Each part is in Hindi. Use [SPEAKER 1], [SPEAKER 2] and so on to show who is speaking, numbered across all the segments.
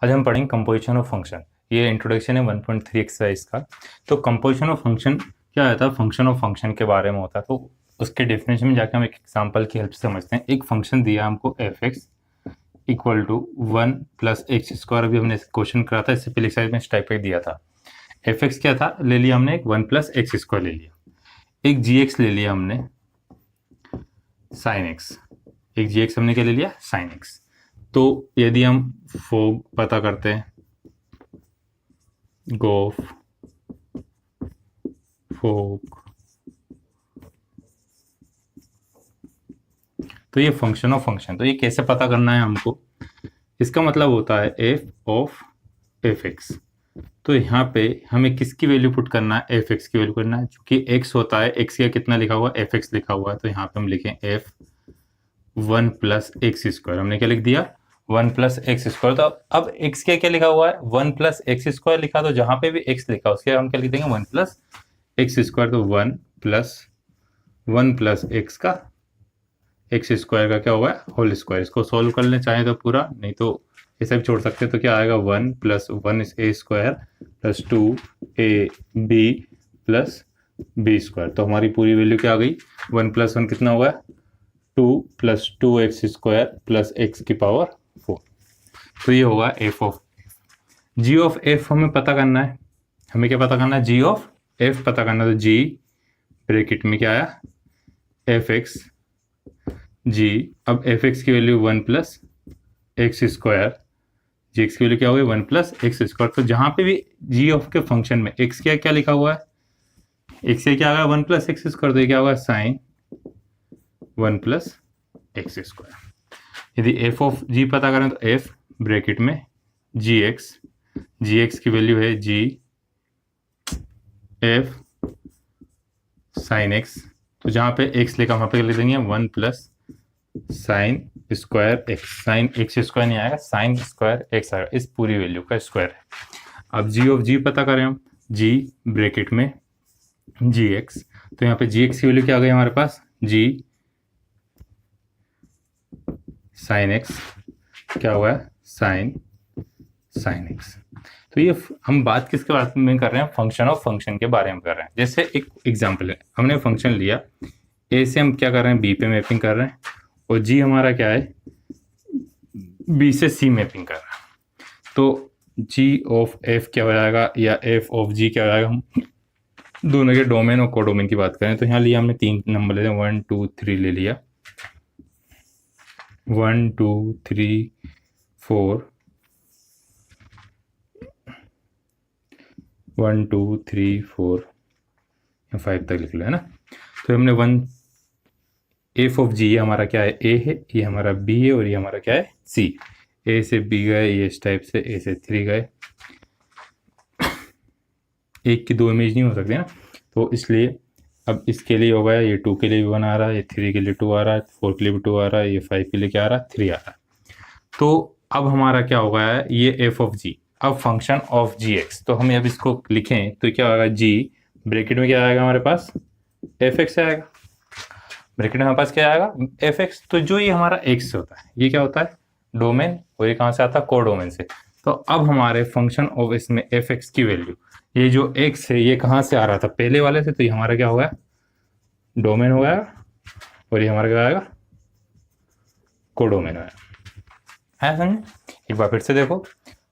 [SPEAKER 1] आज हम पढ़ेंगे कंपोजिशन ऑफ फंक्शन। ये इंट्रोडक्शन है 1.3 एक्सरसाइज का। तो कंपोजिशन ऑफ फंक्शन क्या होता है? फंक्शन ऑफ फंक्शन के बारे में होता है। तो उसके डेफिनेशन में जाकर हम एक एग्जांपल की हेल्प से समझते हैं। एक फंक्शन दिया हमको f x equal to 1 plus x square. अभी हमने क्वेश्चन करा था, इससे पहले एक्सरसाइज में इस टाइप का दिया था। एफ एक्स क्या था, ले लिया हमने एक 1 प्लस एक्स स्क्वायर ले लिया। एक जी एक्स ले लिया हमने साइन एक्स। एक जी एक्स हमने क्या ले लिया? Sine x. तो यदि हम फोग पता करते हैं, गोफ फोग, तो ये फंक्शन ऑफ फंक्शन। तो ये कैसे पता करना है हमको? इसका मतलब होता है एफ ऑफ एफ एक्स। तो यहाँ पे हमें किसकी वैल्यू पुट करना है? एफ एक्स की वैल्यू करना है। क्योंकि एक्स होता है, एक्स का कितना लिखा हुआ है? एफ एक्स लिखा हुआ है। तो यहाँ पे हम लिखें एफ 1 प्लस एक्स स्क्वायर। हमने क्या लिख दिया? 1 प्लस एक्स स्क्वायर। तो अब एक्स के क्या लिखा हुआ है? 1 प्लस एक्स स्क्वायर लिखा। तो जहां पे भी एक्स लिखा उसके हम क्या लिख देंगे? 1 प्लस एक्स स्क्वायर। तो 1 प्लस एक्स का एक्स स्क्वायर का क्या हुआ है? Whole square. इसको सोल्व कर लें चाहे तो पूरा, नहीं तो ऐसा भी छोड़ सकते हैं। तो क्या आएगा? 1 plus 1 a square plus 2 a b plus b square. तो हमारी पूरी वैल्यू क्या आ गई? 1 प्लस 1 कितना हुआ है? 2 plus 2x square plus x की पावर 4। तो ये होगा f of g of f. हमें पता करना है, हमें क्या पता करना है? जी ऑफ एफ पता करना है। तो जी ब्रैकेट में क्या आया? एफ एक्स जी। अब एफ एक्स की वैल्यू 1 प्लस एक्स स्क्वायर, जी एक्स की वैल्यू क्या हो गई? 1 प्लस एक्स स्क्वायर। तो जहां पे भी जी ऑफ के फंक्शन में एक्स क्या क्या लिखा हुआ है? एक्स क्या आ गया? 1 प्लस एक्स स्क्वायर। तो ये क्या होगा? Sine 1 plus x square. यदि एफ ऑफ जी पता करें तो एफ ब्रैकेट में जी एक्स की वैल्यू है जी एफ साइन एक्स। तो जहां पे एक्स लिखा वहां पे लिख देंगे 1 plus sine square x. Sine x square नहीं आएगा, साइन स्क्वायर एक्स आएगा। इस पूरी वैल्यू का स्क्वायर है। अब जी ऑफ जी पता करें हम, जी ब्रैकेट में जी एक्स। तो यहाँ पे जी एक्स की वैल्यू क्या आ गई हमारे पास? जी साइन एक्स क्या हुआ है? Sine x. तो ये हम बात किसके बारे में कर रहे हैं? फंक्शन ऑफ फंक्शन के बारे में कर रहे हैं। जैसे एक एग्जांपल है, हमने फंक्शन लिया ए से हम क्या कर रहे हैं? बी पे मैपिंग कर रहे हैं। और जी हमारा क्या है? बी से सी मैपिंग कर रहा है। तो जी ऑफ एफ क्या हो जाएगा, या एफ ऑफ जी क्या हो जाएगा? हम दोनों के डोमेन और कोडोमेन की बात करें तो यहाँ लिया हमने 3 नंबर ले लिया, 1 2 3 ले लिया। 1 2 3 4 1 2 3 4 या 5 तक लिख लो, है ना। तो हमने 1 एफ ऑफ जी, ये हमारा क्या है? ए है, ये हमारा बी है, और ये हमारा क्या है? सी। ए से बी गए, ये इस टाइप से ए से 3 गए। एक की 2 इमेज नहीं हो सकती ना, तो इसलिए अब इसके लिए हो गया, ये 2 के लिए भी 1 आ रहा है, ये 3 के लिए 2 आ रहा है, 4 के लिए भी 2 आ रहा है, ये 5 के लिए क्या आ रहा है? 3 आ रहा है। तो अब हमारा क्या हो गया है? ये एफ ऑफ जी। अब फंक्शन ऑफ जी एक्स, तो हम अब इसको लिखें तो क्या होगा? जी ब्रैकेट में क्या आएगा हमारे पास? एफ एक्स आएगा। ब्रैकेट में हमारे पास क्या आएगा? F x. तो जो ये हमारा एक्स होता है, ये क्या होता है? डोमेन। और ये कहाँ से आता है? कोडोमेन से। तो अब हमारे फंक्शन ऑफ इसमें एफ एक्स की वैल्यू, ये जो एक्स है ये कहाँ से आ रहा था? पहले वाले से। तो ये हमारा क्या हो गया? डोमेन हो गया। और ये हमारा क्या आएगा? कोडोमेन आएगा। है समझे? एक बार फिर से देखो,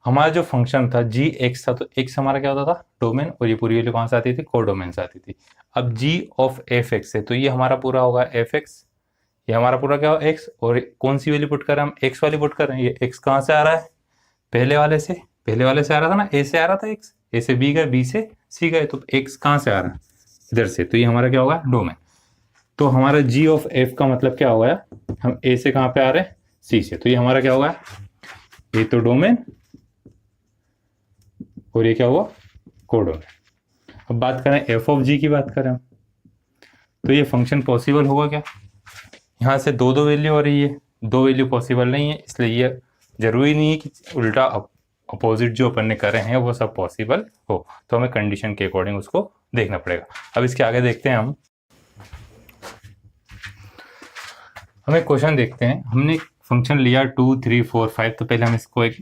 [SPEAKER 1] हमारा जो फंक्शन था जी एक्स था, तो एक्स हमारा क्या होता था? डोमेन। और ये पूरी वैल्यू कहाँ से आती थी? कोडोमेन से आती थी। अब जी ऑफ एफ एक्स है, तो ये हमारा पूरा होगा एफ एक्स, ये हमारा पूरा क्या होगा? एक्स। और कौन सी वैल्यू पुट कर रहे हैं हम? एक्स वाली पुट कर रहे हैं। ये एक्स कहाँ से आ रहा है? पहले वाले से। पहले वाले से आ रहा था ना, ए से आ रहा था एक्स, ए से बी गए, बी से सी गए, तो एक्स कहाँ से आ रहा है? इधर से। तो ये हमारा क्या होगा? डोमेन। तो हमारा जी ऑफ एफ का मतलब क्या हो गया? हम ए से कहाँ पे आ रहे हैं? सी से। तो ये हमारा क्या होगा? ये तो डोमेन, और ये क्या हुआ? कोडोमेन। अब बात करें एफ ऑफ जी की, बात करें हम, तो ये फंक्शन पॉसिबल होगा क्या? यहाँ से दो दो वैल्यू हो रही है, दो वैल्यू पॉसिबल नहीं है, इसलिए ये जरूरी नहीं है कि उल्टा अपोजिट जो अपन ने करे हैं वो सब पॉसिबल हो। तो हमें कंडीशन के अकॉर्डिंग उसको देखना पड़ेगा। अब इसके आगे देखते हैं हम एक क्वेश्चन देखते हैं। हमने फंक्शन लिया 2 3 4 5। तो पहले हम इसको एक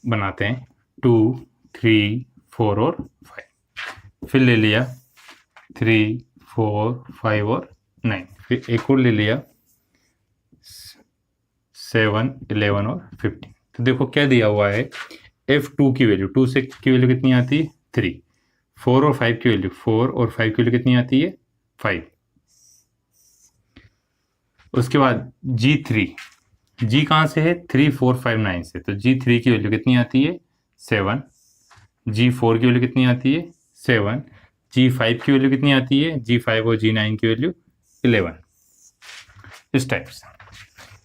[SPEAKER 1] बनाते हैं 2, 3, 4 और 5। फिर ले लिया 3, 4, 5 और 9। फिर एक और ले लिया 7, 11 और 15। तो देखो क्या दिया हुआ है, F2 की वैल्यू, 2 से की वैल्यू कितनी आती है 3, 4 और 5 की वैल्यू 4 और 5 की वैल्यू कितनी आती है 5। उसके बाद G3, G कहाँ से है 3, 4, 5, 9 से, तो G3 की वैल्यू कितनी आती है 7, G4 की वैल्यू कितनी आती है 7, G5 की वैल्यू कितनी आती है, G5 और G9 की वैल्यू 11। इस टाइप से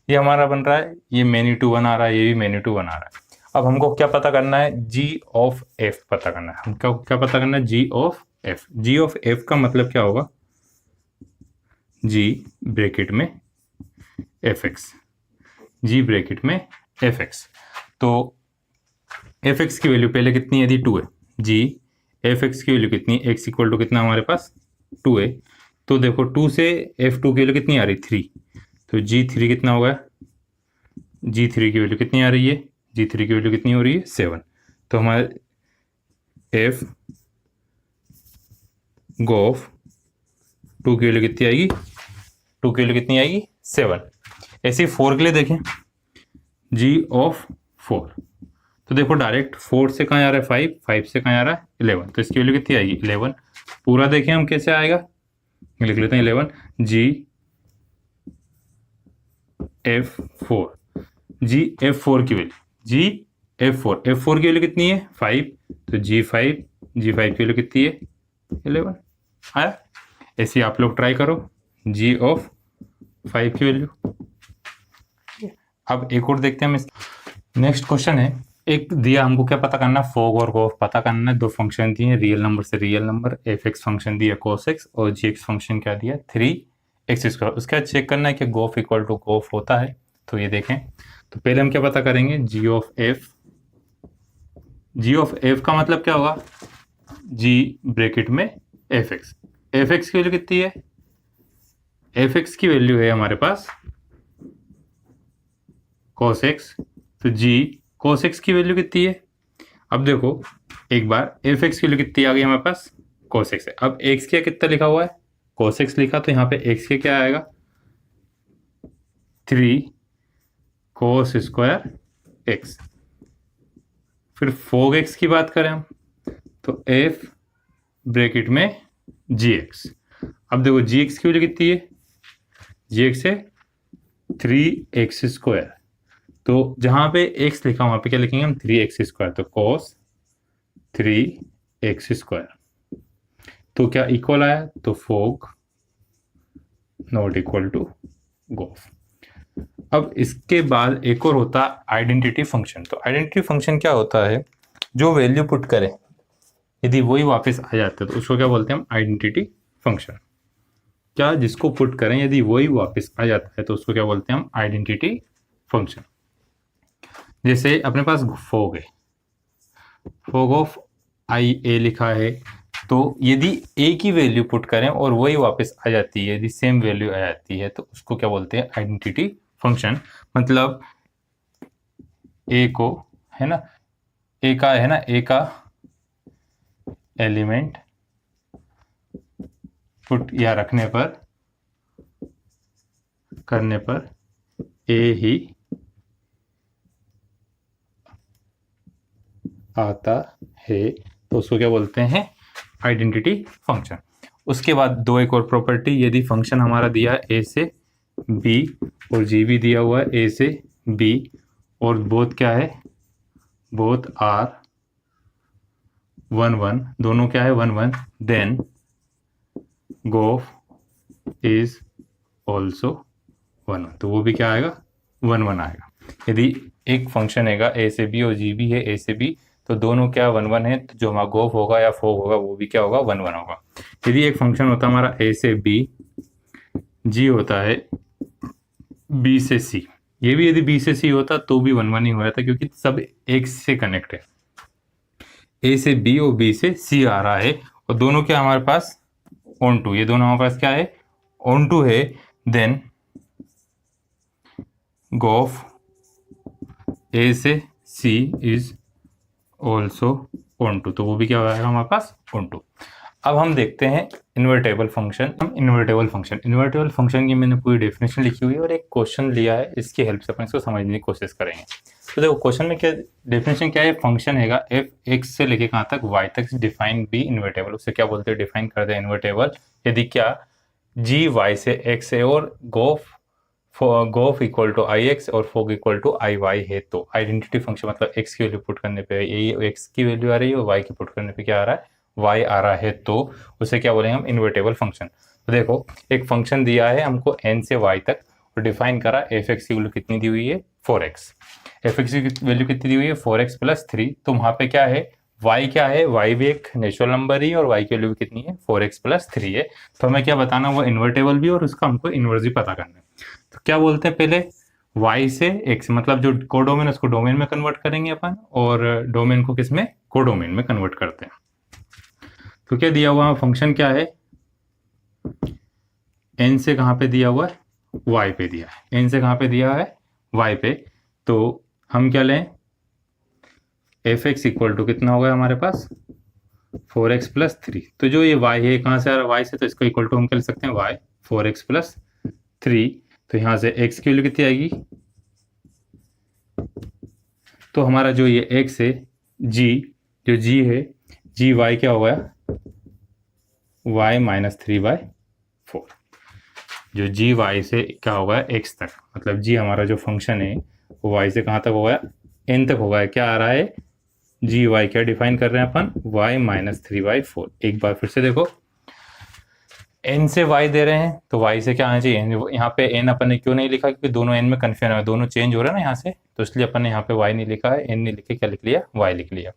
[SPEAKER 1] ये हमारा बन रहा है, ये मैग्नीट्यूड 1 आ रहा है, ये भी मैग्नीट्यूड 1 आ रहा है। अब हमको क्या पता करना है, G ऑफ F पता करना है। हमको क्या पता करना है, G of F। G of F का मतलब क्या होगा, G ब्रैकेट में Fx, G ब्रैकेट में Fx। तो Fx की वैल्यू पहले कितनी है, यदि 2 है, G Fx की वैल्यू कितनी, x इक्वल टू कितना हमारे पास 2 है। तो देखो 2 से F2 की वैल्यू कितनी आ रही 3, तो G3 कितना होगा, G3 की वैल्यू कितनी आ रही है, G3 की वैल्यू कितनी हो रही है 7। तो हमारे F गोफ 2 की वैल्यू कितनी आएगी, 2 की वैल्यू कितनी आएगी 7। ऐसे 4 के लिए देखें, G ऑफ 4, तो देखो डायरेक्ट 4 से कहाँ आ रहा है 5, 5 से कहाँ आ रहा है 11, तो इसकी वैल्यू कितनी आएगी 11। पूरा देखें हम कैसे आएगा, लिख लेते हैं 11, G F4, G F4 की वैल्यू, G F4 की वैल्यू कितनी है 5, तो G5 की वैल्यू कितनी है 11 आया। ऐसे आप लोग ट्राई करो G ऑफ 5 की वैल्यू। अब एक और देखते हैं हम। नेक्स्ट क्वेश्चन है, एक दिया हमको क्या पता करना, फोग और गोफ पता करना है। दो फंक्शन दिए रियल नंबर से रियल नंबर, fx फंक्शन दिया cos x और gx फंक्शन क्या दिया 3x²। उसका चेक करना है कि गोफ इक्वल टू गोफ होता है। तो ये देखें, तो पहले हम क्या पता करेंगे, g ऑफ f का मतलब क्या होगा, g ब्रैकेट में fx। fx की वैल्यू कितनी है, fx की वैल्यू है हमारे पास cos x, तो g cos x की वैल्यू कितनी है। अब देखो एक बार fx की वैल्यू कितनी आ गई हमारे पास cos x है। अब x क्या कितना लिखा हुआ है cos x लिखा, तो यहाँ पे x के क्या आएगा 3 cos स्क्वायर x। फिर फोग x की बात करें हम, तो f ब्रैकेट में gx। अब देखो gx की वैल्यू कितनी है, gx है 3x²। तो जहां पे x लिखा वहां पे क्या लिखेंगे हम 3x², तो cos 3x²। तो क्या इक्वल आया, तो फोग नॉट इक्वल टू गोफ। अब इसके बाद एक और होता है आइडेंटिटी फंक्शन। तो आइडेंटिटी फंक्शन क्या होता है, जो वैल्यू पुट करें यदि वही वापस आ जाता है तो उसको क्या बोलते हैं हम आइडेंटिटी फंक्शन। क्या जिसको पुट करें यदि वही वापस आ जाता है तो उसको क्या बोलते हैं हम आइडेंटिटी फंक्शन। जैसे अपने पास फोग है, फोग ऑफ IA लिखा है, तो यदि a की वैल्यू पुट करें और वही वापस आ जाती है, यदि सेम वैल्यू आ जाती है तो उसको क्या बोलते हैं आइडेंटिटी फंक्शन। मतलब a को है ना, a का है ना, a का एलिमेंट पुट या रखने पर करने पर a ही आता है तो उसको क्या बोलते हैं आइडेंटिटी फंक्शन। उसके बाद दो एक और प्रॉपर्टी, यदि फंक्शन हमारा दिया है a से b और g भी दिया हुआ है a से b और बोथ क्या है, बोथ आर 1 1, दोनों क्या है 1 1, देन गोफ इज ऑल्सो 1 1, तो वो भी क्या आएगा 1 1 आएगा। यदि एक फंक्शन हैगा a से b और g भी है a से b, तो दोनों क्या 1 1 है, तो जो हमारा गोफ होगा या फोग होगा वो भी क्या होगा 1 1 होगा। यदि एक फंक्शन होता है हमारा a से b, g होता है b से c, ये भी यदि b से c होता तो भी 1 1 ही हो जाता, क्योंकि सब एक से कनेक्ट है। a से b और b से c आ रहा है और दोनों क्या हमारे पास ऑन टू, ये दोनों हमारे पास क्या है ऑन टू है, देन गोफ a से c is also onto, तो वो भी क्या हो जाएगा हमारे पास ऑन टू। अब हम देखते हैं इन्वर्टेबल फंक्शन। इन्वर्टेबल फंक्शन की मैंने पूरी डेफिनेशन लिखी हुई है और एक क्वेश्चन लिया है, इसकी हेल्प से अपन इसको समझने की कोशिश करेंगे। तो देखो क्वेश्चन में क्या डेफिनेशन क्या है, फंक्शन हैगा एफ एक्स से लेके कहाँ तक वाई तक डिफाइन बी इन्वर्टेबल। उससे क्या बोलते हैं, डिफाइन कर दे इन्वर्टेबल यदि क्या जी वाई से एक्स है और gof equal to I x और fog equal to I y है। तो आइडेंटिटी फंक्शन मतलब एक्स की वैल्यू पुट करने पे यही एक्स की वैल्यू आ रही है और वाई की पुट करने पे क्या आ रहा है, वाई आ रहा है, तो उसे क्या बोलेंगे हम, इन्वर्टेबल फंक्शन। तो देखो एक फंक्शन दिया है हमको एन से वाई तक और डिफाइन करा एफ एक्स की वैल्यू कितनी दी हुई है 4x, एफ एक्स की वैल्यू कितनी दी हुई है 4x प्लस 3। तो वहाँ पे क्या है, y क्या है, y भी एक नेचुरल नंबर ही है और y की वैल्यू भी कितनी है 4x प्लस 3 है। तो हमें क्या बताना, वो इन्वर्टेबल भी और उसका हमको इन्वर्स भी पता करना है। तो क्या बोलते हैं, पहले y से x मतलब जो कोडोमेन उसको डोमेन में कन्वर्ट करेंगे अपन और डोमेन को किस में, कोडोमेन में कन्वर्ट करते हैं। तो क्या दिया हुआ फंक्शन क्या है, n से कहाँ पे दिया हुआ है, y पे दिया है, n से कहाँ पे दिया है y पे। तो हम क्या लें, एफ एक्स इक्वल टू कितना होगा हमारे पास 4x प्लस 3। तो जो ये y है कहाँ से आ रहा है, y से, तो इसको इक्वल टू हम क्या लिख सकते हैं y 4x प्लस 3। तो यहाँ से x की वैल्यू कितनी आएगी, तो हमारा जो ये x है g, जो g है g y क्या होगा y माइनस 3/4। जो g y से क्या होगा x तक, मतलब g हमारा जो फंक्शन है वो y से कहाँ तक होगा, n तक होगा। क्या आ रहा है, जी वाई क्या डिफाइन कर रहे हैं अपन, y माइनस 3/4। एक बार फिर से देखो, n से y दे रहे हैं तो y से क्या आना चाहिए, यहाँ पे n अपन ने क्यों नहीं लिखा, क्योंकि दोनों n में कन्फ्यूजन है, दोनों चेंज हो रहा है ना यहाँ से, तो इसलिए अपन ने यहाँ पे y नहीं लिखा है, n नहीं लिखे, क्या लिख लिया, y लिख लिया।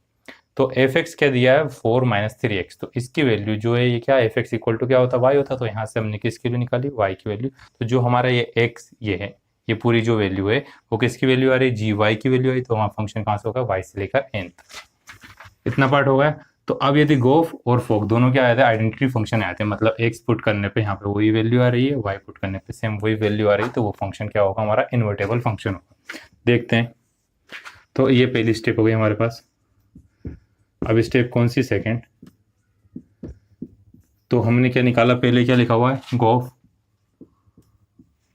[SPEAKER 1] तो एफ एक्स क्या दिया है 4 माइनस 3x, तो इसकी वैल्यू जो है ये क्या, एफ एक्स इक्वल टू क्या होता, y होता। तो यहाँ से हमने किसकी वैल्यू निकाली, y की वैल्यू। तो जो हमारा ये x ये है, ये पूरी जो वैल्यू है वो किसकी वैल्यू आ रही है, जी वाई की वैल्यू आई। तो वहाँ फंक्शन कहाँ से होगा, y से लेकर n तक। इतना पार्ट हो गया। तो अब यदि गोफ और फोक दोनों क्या आए थे, आइडेंटिटी फंक्शन आए थे, मतलब एक्स पुट करने पे यहाँ पे वही वैल्यू आ रही है, वाई पुट करने पे सेम वही वैल्यू आ रही है, तो वो फंक्शन क्या होगा, हमारा इन्वर्टेबल फंक्शन होगा। देखते हैं। तो ये पहली स्टेप हो गई हमारे पास। अब स्टेप कौन सी, सेकेंड। तो हमने क्या निकाला, पहले क्या लिखा हुआ है, गोफ।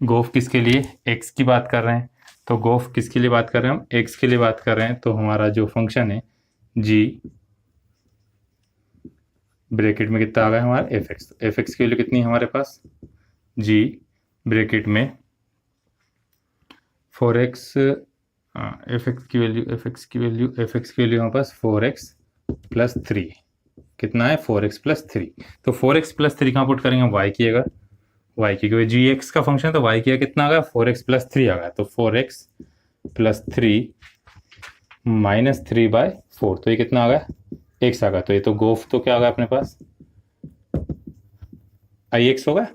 [SPEAKER 1] गोफ किसके लिए, एक्स की बात कर रहे हैं। तो गोफ किसके लिए बात कर रहे हैं हम, एक्स के लिए बात कर रहे हैं। तो हमारा जो फंक्शन है जी ब्रैकेट में कितना आ गया हमारा एफ एक्स। एफ एक्स की वैल्यू कितनी है हमारे पास, जी ब्रैकेट में 4x, एफ एक्स की वैल्यू हमारे पास 4x प्लस 3 कितना है, 4x प्लस 3। तो 4x प्लस 3 कहाँ पुट करेंगे, y की, अगर y की, क्योंकि जी एक्स का फंक्शन, तो y की कितना आ गया 4x प्लस 3 आ गया। तो 4x प्लस 3 माइनस 3/4, तो ये कितना आ गया, x आ गया। तो ये तो गोफ तो क्या आ गया अपने पास, आई एक्स होगा।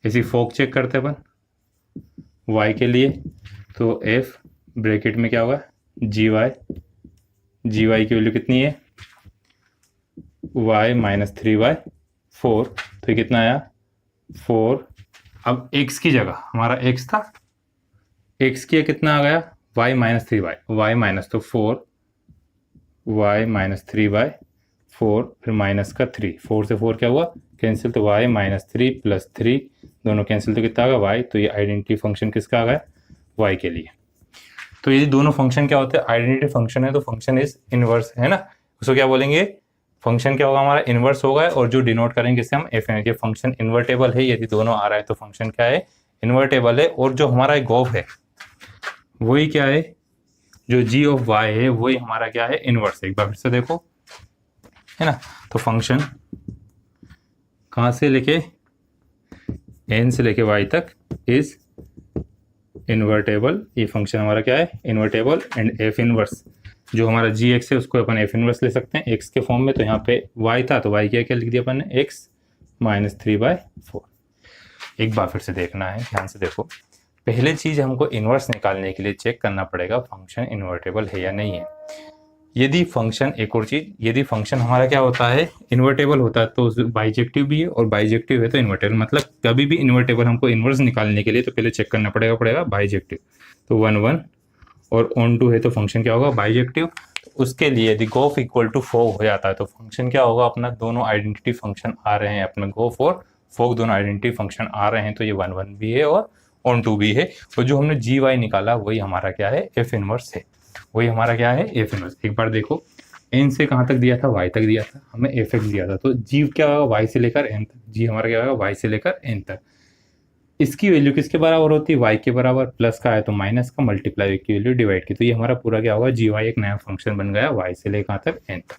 [SPEAKER 1] इसी फोक चेक करते अपन y के लिए। तो f ब्रैकेट में क्या होगा, जी वाई की वैल्यू कितनी है, y माइनस 3/4। तो ये कितना आया 4। अब x की जगह हमारा x था, x की कितना आ गया y माइनस 3/, y माइनस तो 4, y माइनस 3/4, फिर माइनस का 3, 4 से 4 क्या हुआ कैंसिल, तो y माइनस 3 प्लस 3 दोनों कैंसिल, तो कितना आ गया y। तो ये आइडेंटिटी फंक्शन किसका आ गया, y के लिए। तो ये दोनों फंक्शन क्या होते हैं, आइडेंटिटी फंक्शन है, तो फंक्शन इज इनवर्स है ना, उसको क्या बोलेंगे, फंक्शन क्या होगा हमारा, इनवर्स होगा। और जो डिनोट करेंगे इससे हम एफ एन के, फंक्शन इन्वर्टेबल है, यदि दोनों आ रहा है तो फंक्शन क्या है, इन्वर्टेबल है। और जो हमारा गोफ है वही क्या है, जो जी ऑफ वाई है वही हमारा क्या है, इनवर्स है। एक बार फिर से देखो है ना, तो फंक्शन कहाँ से लेके, एन से लेके वाई तक इज इन्वर्टेबल। ये फंक्शन हमारा क्या है, इन्वर्टेबल। एंड एफ इनवर्स जो हमारा जी एक्स है उसको अपन एफ इनवर्स ले सकते हैं एक्स के फॉर्म में। तो यहाँ पे वाई था तो वाई क्या क्या लिख दिया अपन ने, एक्स माइनस 3/4। एक बार फिर से देखना है, ध्यान से देखो। पहले चीज़ हमको इन्वर्स निकालने के लिए चेक करना पड़ेगा फंक्शन इन्वर्टेबल है या नहीं है। यदि फंक्शन, एक और चीज़, यदि फंक्शन हमारा क्या होता है, इन्वर्टेबल होता है तो बाइजेक्टिव भी है, और बाइजेक्टिव है तो इन्वर्टेबल। मतलब कभी भी इन्वर्टेबल हमको इन्वर्स निकालने के लिए तो पहले चेक करना पड़ेगा बाइजेक्टिव। तो 1 1 और ऑन टू है तो फंक्शन क्या होगा, बाइजेक्टिव। तो उसके लिए यदि गोफ इक्वल टू फोग हो जाता है तो फंक्शन क्या होगा अपना, दोनों आइडेंटिटी फंक्शन आ रहे हैं अपने गोफ और फोग दोनों आइडेंटिटी फंक्शन आ रहे हैं, तो ये 1 1 भी है और ऑन टू भी है। और जो हमने जी वाई निकाला वही हमारा क्या है, एफ इनवर्स है, वही हमारा क्या है, एफ इनवर्स। एक बार देखो एन से कहाँ तक दिया था, वाई तक दिया था, हमें एफ एक्स दिया था, तो जी क्या होगा, वाई से लेकर एन तक, जी हमारा क्या होगा, वाई से लेकर एन तक। इसकी वैल्यू किसके बराबर होती है, वाई के बराबर, प्लस का है तो माइनस का, मल्टीप्लाई की वैल्यू डिवाइड की, तो ये हमारा पूरा क्या होगा, जी वाई एक नया फंक्शन बन गया वाई से लेकर कहाँ तक, एन तक।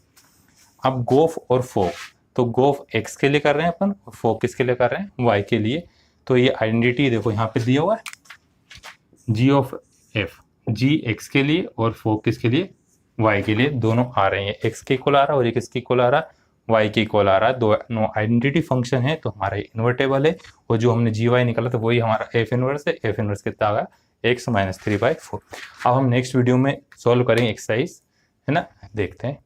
[SPEAKER 1] अब गोफ और फोक, तो गोफ एक्स के लिए कर रहे हैं अपन और फोक किसके लिए कर रहे हैं, वाई के लिए। तो ये आइडेंटिटी देखो यहाँ पे दिया हुआ है, जी ऑफ एफ, जी एक्स के लिए और फोक किसके लिए, वाई के लिए, दोनों आ रहे हैं, एक्स के इक्वल आ रहा है और ये किसके इक्वल आ रहा है, वाई के इक्वल आ रहा है, दोनों आइडेंटिटी फंक्शन है तो हमारा इन्वर्टेबल है। और जो हमने जी वाई निकाला था वही हमारा एफ इनवर्स है, एफ इनवर्स कितना आ गया, एक्स माइनस 3/4। अब हम नेक्स्ट वीडियो में सॉल्व करेंगे एक्सरसाइज, है ना, देखते हैं।